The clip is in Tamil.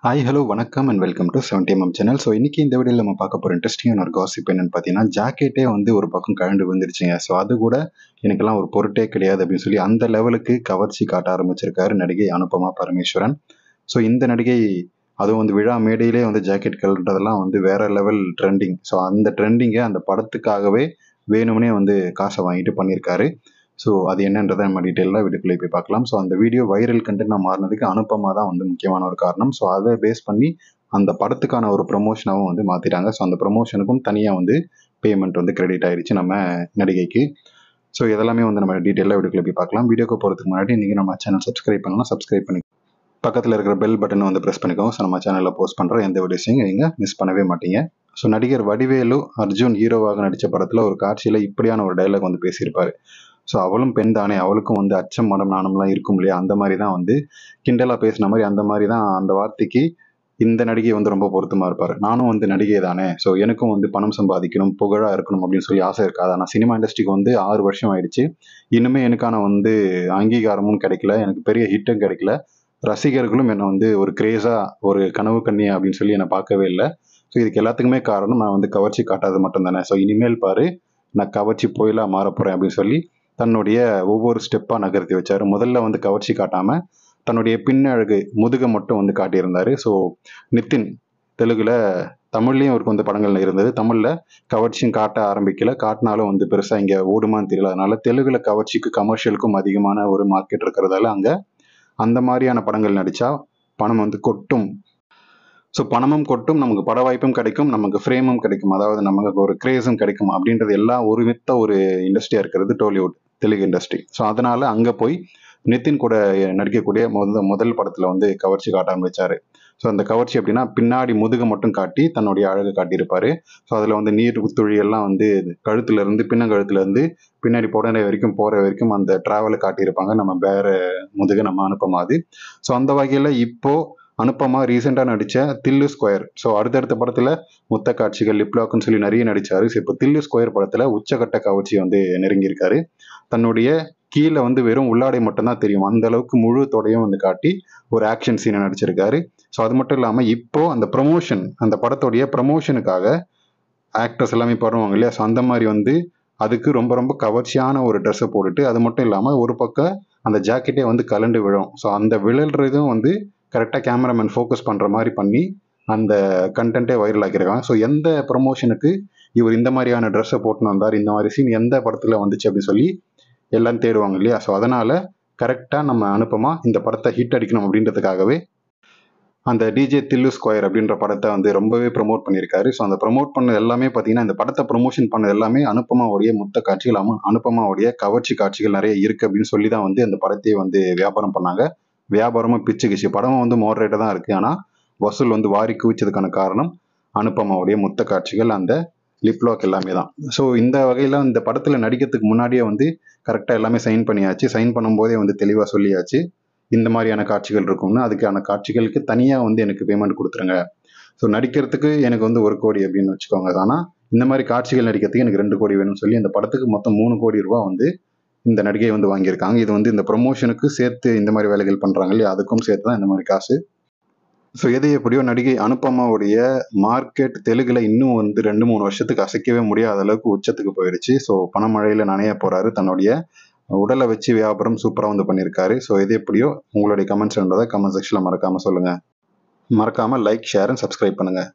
ஹாய் ஹலோ வணக்கம் and welcome to 70mm channel. So இன்னைக்கு இந்த வீடியோவில் நம்ம பார்க்க போகிற இன்ட்ரெஸ்டிங்கான ஒரு காசிப் என்னன்னு பார்த்தீங்கன்னா, ஜாக்கெட்டே வந்து ஒரு பக்கம் கழண்டு வந்துருச்சுங்க. ஸோ அது கூட எனக்கெல்லாம் ஒரு பொருட்டே கிடையாது அப்படின்னு சொல்லி அந்த லெவலுக்கு கவர்ச்சி காட்ட ஆரம்பிச்சிருக்காரு நடிகை அனுபமா பரமேஸ்வரன். ஸோ இந்த நடிகை அதுவும் வந்து விழா மேடையிலே வந்து ஜாக்கெட் கழன்றதெல்லாம் வந்து வேற லெவல் ட்ரெண்டிங். ஸோ அந்த ட்ரெண்டிங்கை அந்த படத்துக்காகவே வேணும்னே வந்து காசை வாங்கிட்டு பண்ணியிருக்காரு. ஸோ அது என்னன்றதை நம்ம டீட்டெயிலாக வீடியோக்குள்ளே போய் பார்க்கலாம். ஸோ அந்த வீடியோ வைரல் கண்டென்ட்டாக மாறினதுக்கு அனுப்பமா தான் வந்து முக்கியமான ஒரு காரணம். ஸோ அதை பேஸ் பண்ணி அந்த படத்துக்கான ஒரு ப்ரொமோஷனாகவும் வந்து மாற்றிட்டாங்க. ஸோ அந்த ப்ரொமோஷனுக்கும் தனியாக வந்து பேமெண்ட் வந்து கிரெடிட் ஆயிடுச்சு நம்ம நடிகைக்கு. ஸோ இதெல்லாமே வந்து நம்ம டீட்டெயிலாக வீடியோக்குள்ளே போய் பார்க்கலாம். வீடியோக்கு போகிறதுக்கு முன்னாடி நீங்கள் நம்ம சேனல் சப்ஸ்கிரைப் பண்ணலாம். சப்ஸ்கிரைப் பண்ணி பக்கத்தில் இருக்கிற பெல் பட்டனை வந்து ப்ரெஸ் பண்ணிக்கோங்க. ஸோ நம்ம சேனலில் போஸ்ட் பண்ணுற எந்த வீடியோஸையும் நீங்கள் மிஸ் பண்ணவே மாட்டீங்க. ஸோ நடிகர் வடிவேலு அர்ஜுன் ஹீரோவாக நடித்த படத்தில் ஒரு காட்சியில் இப்படியான ஒரு டைலாக் வந்து பேசியிருப்பார். ஸோ அவளும் பெண் தானே, அவளுக்கும் வந்து அச்சம் மடம் நாணம்லாம் இருக்கும் இல்லையா, அந்த மாதிரி தான் வந்து கிண்டலாக பேசின மாதிரி அந்த மாதிரி தான் அந்த வார்த்தைக்கு இந்த நடிகை வந்து ரொம்ப பொருத்தமாக இருப்பார். நானும் வந்து நடிகை தானே, ஸோ எனக்கும் வந்து பணம் சம்பாதிக்கணும், புகழாக இருக்கணும் அப்படின்னு சொல்லி ஆசை இருக்காது. ஆனால் சினிமா இண்டஸ்ட்ரிக்கு வந்து 6 வருஷம் ஆயிடுச்சு, இன்னுமே எனக்கான வந்து அங்கீகாரமும் கிடைக்கல, எனக்கு பெரிய ஹிட்டும் கிடைக்கல, ரசிகர்களும் என்னை வந்து ஒரு கிரேஸாக ஒரு கனவு கண்ணியா அப்படின்னு சொல்லி என்னை பார்க்கவே இல்லை. ஸோ இதுக்கு எல்லாத்துக்குமே காரணம் நான் வந்து கவர்ச்சி காட்டாது மட்டும் தானே. ஸோ இனிமேல் பாரு, நான் கவர்ச்சி போயிலா மாற போகிறேன் அப்படின்னு சொல்லி தன்னுடைய ஒவ்வொரு ஸ்டெப்பாக நகர்த்தி வச்சார். முதல்ல வந்து கவர்ச்சி காட்டாமல் தன்னுடைய பின்னழகு முதுகை மட்டும் வந்து காட்டியிருந்தார். ஸோ நிதின் தெலுங்குல தமிழ்லையும் அவருக்கு வந்து படங்கள் இருந்தது. தமிழில் கவர்ச்சியும் காட்ட ஆரம்பிக்கல, காட்டினாலும் வந்து பெருசாக இங்கே ஓடுமான்னு தெரியல. அதனால தெலுங்குல கவர்ச்சிக்கு கமர்ஷியலுக்கும் அதிகமான ஒரு மார்க்கெட் இருக்கிறதால அங்கே அந்த மாதிரியான படங்கள் நடித்தா பணம் வந்து கொட்டும். ஸோ பணமும் கொட்டும், நமக்கு பட வாய்ப்பும் கிடைக்கும், நமக்கு ஃப்ரேமும் கிடைக்கும், அதாவது நமக்கு ஒரு கிரேஸும் கிடைக்கும் அப்படின்றது எல்லாம் ஒருமித்த ஒரு இண்டஸ்ட்ரியாக இருக்கிறது டோலிவுட் தெலுங்கு இண்டஸ்ட்ரி. ஸோ அதனால அங்கே போய் நிதின் கூட நடிக்கக்கூடிய முதல் படத்தில் வந்து கவர்ச்சி காட்ட ஆரம்பிச்சாரு. ஸோ அந்த கவர்ச்சி அப்படின்னா பின்னாடி முதுகை மட்டும் காட்டி தன்னுடைய அழகை காட்டியிருப்பாரு. ஸோ அதில் வந்து நீர் துளி எல்லாம் வந்து கழுத்துலேருந்து பின்னங்கழுத்துலேருந்து பின்னாடி புடனை வரைக்கும் போகிற வரைக்கும் அந்த ட்ராவலை காட்டியிருப்பாங்க நம்ம வேற முதுகை நம்ம அனுப்பமாது. ஸோ அந்த வகையில் இப்போ அனுப்பமா ரீசெண்டாக நடித்த தில்லு ஸ்கொயர், ஸோ அடுத்தடுத்த படத்தில் முத்த காட்சிகள் லிப்லாக்னு சொல்லி நிறைய நடித்தார். ஸோ இப்போ தில்லு ஸ்கொயர் படத்தில் உச்சகட்ட கவர்ச்சி வந்து நெருங்கியிருக்காரு. தன்னுடைய கீழே வந்து வெறும் உள்ளாடை மட்டும்தான் தெரியும், அந்த அளவுக்கு முழு தொடையும் வந்து காட்டி ஒரு ஆக்ஷன் சீனை நடிச்சிருக்காரு. ஸோ அது மட்டும் இல்லாமல் இப்போ அந்த ப்ரமோஷன், அந்த படத்துடைய ப்ரமோஷனுக்காக ஆக்டர்ஸ் எல்லாமே பண்ணுவாங்க இல்லையா, ஸோ அந்த மாதிரி வந்து அதுக்கு ரொம்ப ரொம்ப கவர்ச்சியான ஒரு ட்ரெஸ்ஸை போட்டுட்டு, அது மட்டும் இல்லாமல் ஒரு பக்கம் அந்த ஜாக்கெட்டே வந்து கலண்டு விழும். ஸோ அந்த விழல்றதும் வந்து கரெக்டாக கேமராமேன் ஃபோக்கஸ் பண்ணுற மாதிரி பண்ணி அந்த கண்டென்ட்டே வைரல் ஆக்கியிருக்காங்க. ஸோ எந்த ப்ரமோஷனுக்கு இவர் இந்த மாதிரியான ட்ரெஸ்ஸை போட்டுன்னு வந்தார், இந்த மாதிரி சீன் எந்த படத்தில் வந்துச்சு அப்படின்னு சொல்லி எல்லாம் தேடுவாங்க இல்லையா. ஸோ அதனால் கரெக்டாக நம்ம அனுப்பமா இந்த படத்தை ஹிட் அடிக்கணும் அப்படின்றதுக்காகவே அந்த டிஜே தில்லு ஸ்கொயர் அப்படின்ற படத்தை வந்து ரொம்பவே ப்ரமோட் பண்ணியிருக்காரு. ஸோ அந்த ப்ரமோட் பண்ணது எல்லாமே பார்த்தீங்கன்னா, இந்த படத்தை ப்ரமோஷன் பண்ணது எல்லாமே அனுப்பமாவுடைய முத்த காட்சிகள், அனுப்பமாவுடைய கவர்ச்சி காட்சிகள் நிறைய இருக்குது அப்படின்னு சொல்லி தான் வந்து அந்த படத்தையே வந்து வியாபாரம் பண்ணாங்க. வியாபாரமும் பிச்சுக்குச்சு. படமும் வந்து மோடரேட்டாக தான் இருக்குது, ஆனால் வசூல் வந்து வாரி குவிச்சதுக்கான காரணம் அனுப்பமாவுடைய முத்த காட்சிகள், அந்த லிப்லாக் எல்லாமே தான். ஸோ இந்த வகையில் இந்த படத்தில் நடிக்கிறதுக்கு முன்னாடியே வந்து கரெக்டாக எல்லாமே சைன் பண்ணியாச்சு. சைன் பண்ணும்போதே வந்து தெளிவாக சொல்லியாச்சு, இந்த மாதிரியான காட்சிகள் இருக்கும்னு. அதுக்கான காட்சிகளுக்கு தனியாக வந்து எனக்கு பேமெண்ட் கொடுத்துருங்க. ஸோ நடிக்கிறதுக்கு எனக்கு வந்து 1 கோடி அப்படின்னு வச்சுக்கோங்க. ஆனால் இந்த மாதிரி காட்சிகள் நடிக்கிறதுக்கு எனக்கு 2 கோடி வேணும்னு சொல்லி அந்த படத்துக்கு மொத்தம் 3 கோடி ரூபா வந்து இந்த நடிகை வந்து வாங்கியிருக்காங்க. இது வந்து இந்த ப்ரொமோஷனுக்கு சேர்த்து இந்த மாதிரி வேலைகள் பண்ணுறாங்க இல்லையா, அதுக்கும் சேர்த்து தான் இந்த மாதிரி காசு. ஸோ எது எப்படியோ நடிகை அனுப்பமாவுடைய மார்க்கெட் தெலுங்குல இன்னும் வந்து 2-3 வருஷத்துக்கு அசைக்கவே முடியாத அளவுக்கு உச்சத்துக்கு போயிடுச்சு. ஸோ பணமழையில் நனைய போகிறாரு. தன்னுடைய உடலை வச்சு வியாபாரம் சூப்பராக வந்து பண்ணியிருக்காரு. ஸோ எது எப்படியோ உங்களுடைய கமெண்ட்ஸ்ன்றதை கமெண்ட் செக்ஷனில் மறக்காமல் சொல்லுங்கள். மறக்காமல் லைக், ஷேர் அண்ட் சப்ஸ்கிரைப் பண்ணுங்கள்.